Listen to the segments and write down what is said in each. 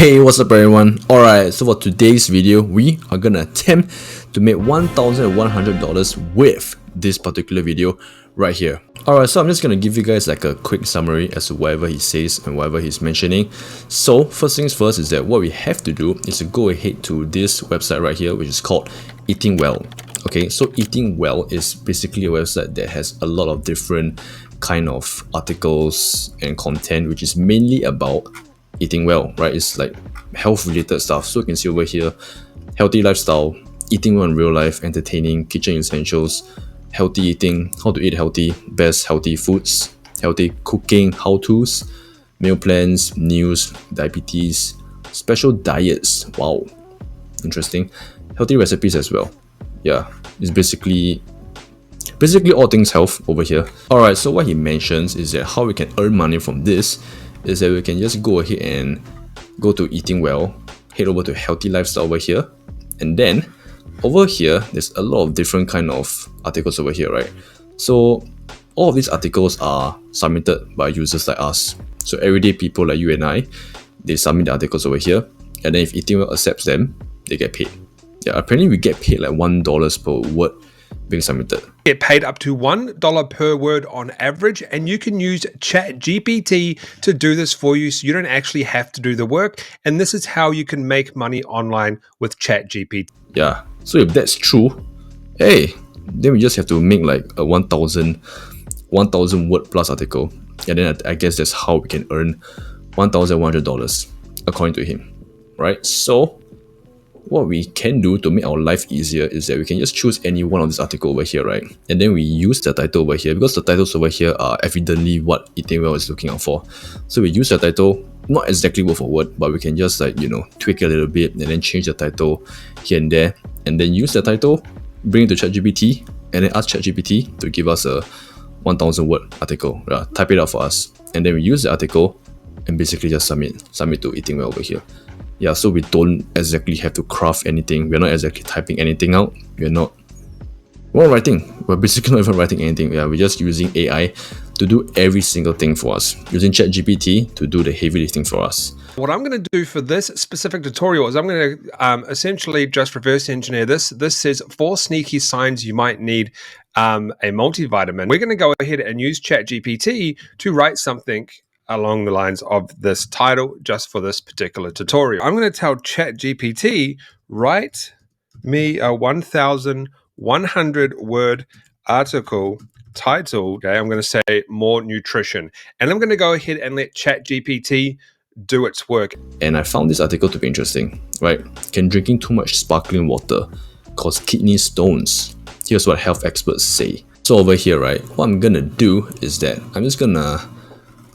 Hey, what's up everyone? Alright, so for today's video, we are gonna attempt to make $1,100 with this particular video right here. Alright, so I'm just gonna give you guys like a quick summary as to whatever he says and whatever he's mentioning. So first things first is that what we have to do is to go ahead to this website right here, which is called Eating Well. Okay, so Eating Well is basically a website that has a lot of different kind of articles and content, which is mainly about eating well, right? It's like health related stuff. So you can see over here, healthy lifestyle, eating well in real life, entertaining, kitchen essentials, healthy eating, how to eat healthy, best healthy foods, healthy cooking, how-tos, meal plans, news, diabetes, special diets. Wow, interesting. Healthy recipes as well. Yeah, it's basically all things health over here. Alright, so what he mentions is that how we can earn money from this is that we can just go ahead and go to Eating Well, head over to Healthy Lifestyle over here, and then over here there's a lot of different kind of articles over here, right? So all of these articles are submitted by users like us. So everyday people like you and I, they submit the articles over here, and then if Eating Well accepts them, they get paid. Yeah, apparently we get paid like $1 per word being submitted. Get paid up to $1 per word on average, and you can use ChatGPT to do this for you, so you don't actually have to do the work. And this is how you can make money online with ChatGPT. Yeah, so if that's true, hey, then we just have to make like a 1,000 word plus article, and then I guess that's how we can earn $1,100 according to him, right? So what we can do to make our life easier is that we can just choose any one of this article over here, right? And then we use the title over here, because the titles over here are evidently what Eating Well is looking out for. So we use the title, not exactly word for word, but we can just like, tweak it a little bit and then change the title here and there, and then use the title, bring it to ChatGPT, and then ask ChatGPT to give us a 1,000 word article, type it out for us, and then we use the article and basically just submit to Eating Well over here. Yeah, so we don't exactly have to craft anything. We're not exactly typing anything out. We're not writing. We're basically not even writing anything. Yeah, we're just using AI to do every single thing for us. Using ChatGPT to do the heavy lifting for us. What I'm going to do for this specific tutorial is I'm going to essentially just reverse engineer this. This says 4 sneaky signs you might need a multivitamin. We're going to go ahead and use ChatGPT to write something along the lines of this title just for this particular tutorial. I'm going to tell ChatGPT, write me a 1,100 word article titled, okay, I'm going to say more nutrition. And I'm going to go ahead and let ChatGPT do its work. And I found this article to be interesting, right? Can drinking too much sparkling water cause kidney stones? Here's what health experts say. So over here, right, what I'm going to do is that I'm just going to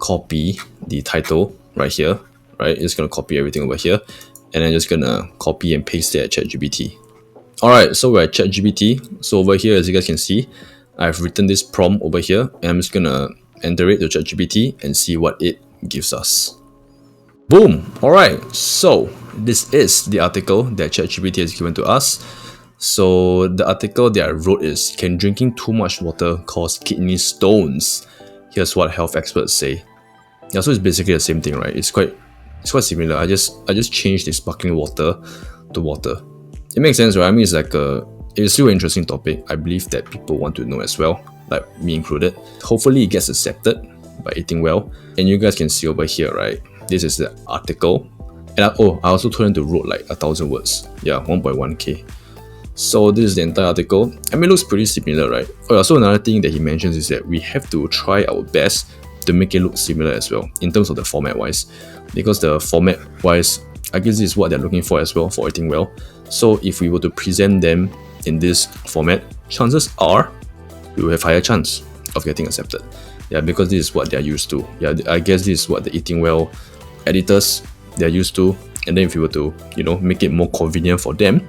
copy the title right here, right? Just gonna copy everything over here, and then just gonna copy and paste it at ChatGPT. Alright, so we're at ChatGPT. So over here, as you guys can see, I've written this prompt over here, and I'm just gonna enter it to ChatGPT and see what it gives us. Boom! Alright, so this is the article that ChatGPT has given to us. So the article that I wrote is, can drinking too much water cause kidney stones? Here's what health experts say. Yeah, so it's basically the same thing, right? It's quite similar. I just changed the sparkling water to water. It makes sense, right? I mean, it's still an interesting topic. I believe that people want to know as well, like me included. Hopefully it gets accepted by Eating Well. And you guys can see over here, right? This is the article. And I also told them to write like 1,000 words. Yeah, 1.1k. So this is the entire article. I mean, it looks pretty similar, right? Oh yeah, so another thing that he mentions is that we have to try our best to make it look similar as well, in terms of the format wise. Because the format wise, I guess this is what they're looking for as well for Eating Well. So if we were to present them in this format, chances are we will have higher chance of getting accepted. Yeah, because this is what they're used to. Yeah, I guess this is what the Eating Well editors, they're used to. And then if we were to, make it more convenient for them,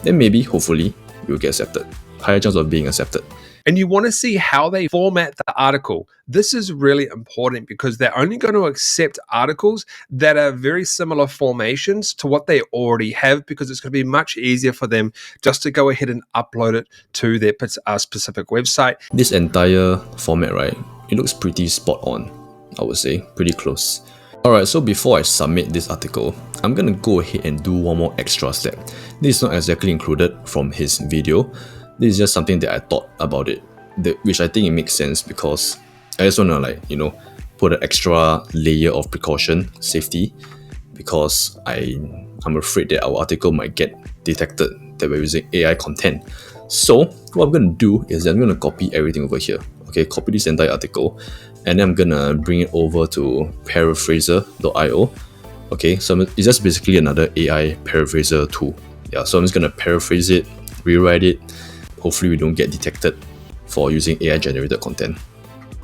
then maybe, hopefully, you'll get accepted. Higher chance of being accepted. And you want to see how they format the article. This is really important because they're only going to accept articles that are very similar formations to what they already have, because it's going to be much easier for them just to go ahead and upload it to their specific website. This entire format, right, it looks pretty spot on, I would say, pretty close. Alright, so before I submit this article, I'm gonna go ahead and do one more extra step. This is not exactly included from his video. This is just something that I thought about it, which I think it makes sense because I just wanna put an extra layer of precaution, safety, because I'm afraid that our article might get detected that we're using AI content. So what I'm gonna do is I'm gonna copy everything over here. Okay, copy this entire article, and then I'm gonna bring it over to paraphraser.io. Okay, so it's just basically another AI paraphraser tool. Yeah, so I'm just gonna paraphrase it, rewrite it. Hopefully we don't get detected for using AI generated content.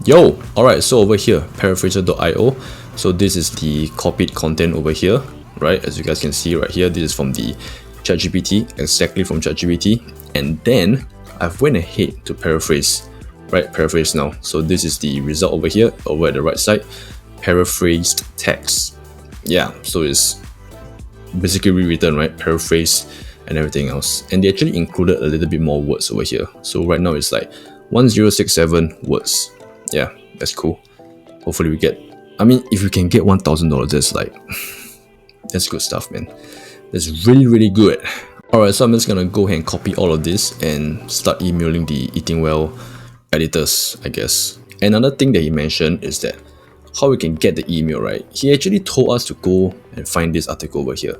Yo, alright, so over here, paraphraser.io. So this is the copied content over here, right? As you guys can see right here, this is from the ChatGPT, exactly from ChatGPT. And then I've went ahead to paraphrase, right? Paraphrase now. So this is the result over here, over at the right side, paraphrased text. Yeah, so it's basically rewritten, right? Paraphrase and everything else. And they actually included a little bit more words over here. So right now it's like 1067 words. Yeah, that's cool. Hopefully we get, if we can get $1,000, that's like, that's good stuff, man. That's really, really good. Alright, so I'm just gonna go ahead and copy all of this and start emailing the Eating Well editors, I guess. Another thing that he mentioned is that how we can get the email, right? He actually told us to go and find this article over here.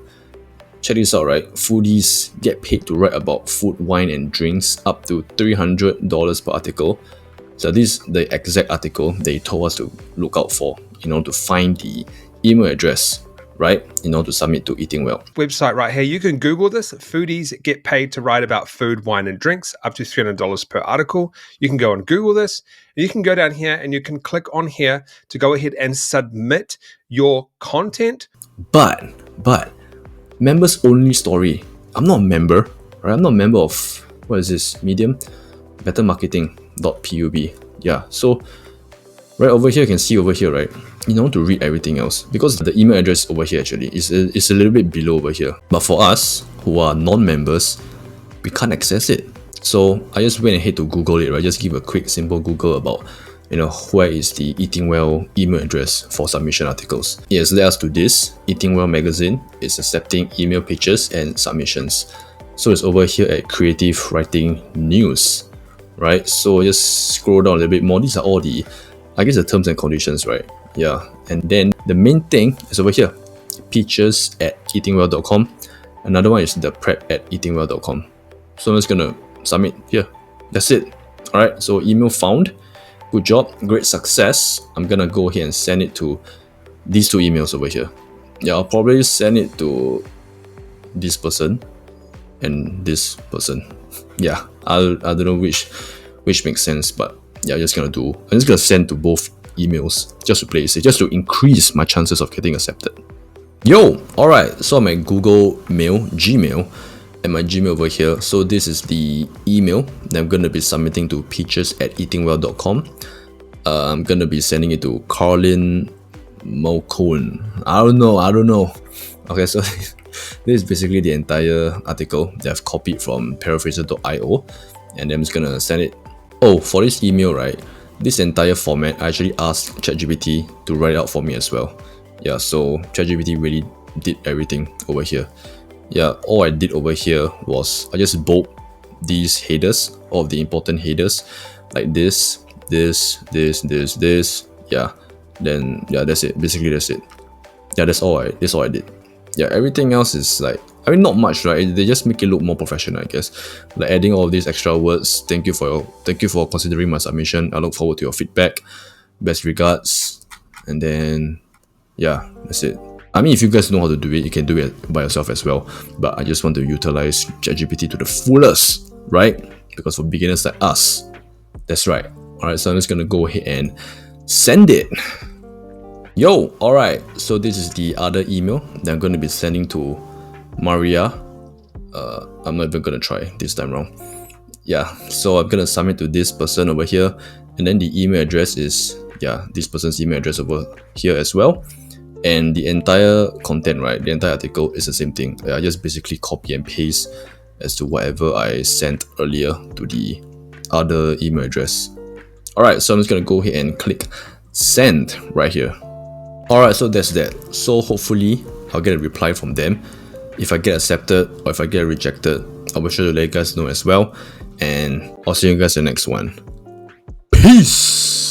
Check this out, right? Foodies get paid to write about food, wine, and drinks up to $300 per article. So this is the exact article they told us to look out for in order to find the email address, right? In order to submit to Eating Well. Website right here. You can Google this. Foodies get paid to write about food, wine, and drinks up to $300 per article. You can go and Google this. You can go down here and you can click on here to go ahead and submit your content. But members only story. I'm not a member, right? I'm not a member of, what is this, Medium? Bettermarketing.pub. Yeah, so right over here, you can see over here, right? You know, to read everything else, because the email address over here actually is a little bit below over here. But for us who are non-members, we can't access it. So I just went ahead to Google it, right? Just give a quick simple Google about, where is the Eating Well email address for submission articles. Yes, led us to this. Eating Well magazine is accepting email pitches and submissions. So it's over here at Creative Writing News, right? So just scroll down a little bit more. These are all the, I guess, the terms and conditions, right? Yeah, and then the main thing is over here, pitches at eatingwell.com. Another one is the prep at eatingwell.com. So I'm just gonna submit here. That's it. All right, so email found. Good job, great success. I'm gonna go ahead and send it to these two emails over here. Yeah, I'll probably send it to this person and this person. Yeah, I don't know which makes sense, but yeah, I'm just gonna send to both emails just to play safe, just to increase my chances of getting accepted. Yo, alright, so my Google Mail, Gmail, and my Gmail over here. So this is the email that I'm gonna be submitting to pitches at eatingwell.com. I'm gonna be sending it to Carlin Mulcohen. I don't know. Okay, so this is basically the entire article that I've copied from paraphraser.io, and I'm just gonna send it. Oh, for this email, right? This entire format, I actually asked ChatGPT to write it out for me as well. Yeah, so ChatGPT really did everything over here. Yeah, all I did over here was I just bold these headers, all of the important headers, like this. Yeah, then yeah, that's it. Basically, that's it. Yeah, that's all I did. Yeah, everything else is like, not much, right? They just make it look more professional, I guess. Like adding all of these extra words. Thank you for considering my submission. I look forward to your feedback. Best regards. And then yeah, that's it. If you guys know how to do it, you can do it by yourself as well. But I just want to utilize ChatGPT to the fullest, right? Because for beginners like us, that's right. Alright, so I'm just gonna go ahead and send it. Yo, alright, so this is the other email that I'm going to be sending to Maria. I'm not even going to try this time around. Yeah, so I'm going to submit to this person over here, and then the email address is, yeah, this person's email address over here as well. And the entire content, right, the entire article is the same thing. I just basically copy and paste as to whatever I sent earlier to the other email address. Alright, so I'm just going to go ahead and click send right here. Alright, so that's that. So hopefully I'll get a reply from them. If I get accepted or if I get rejected, I will sure to let you guys know as well. And I'll see you guys in the next one. Peace!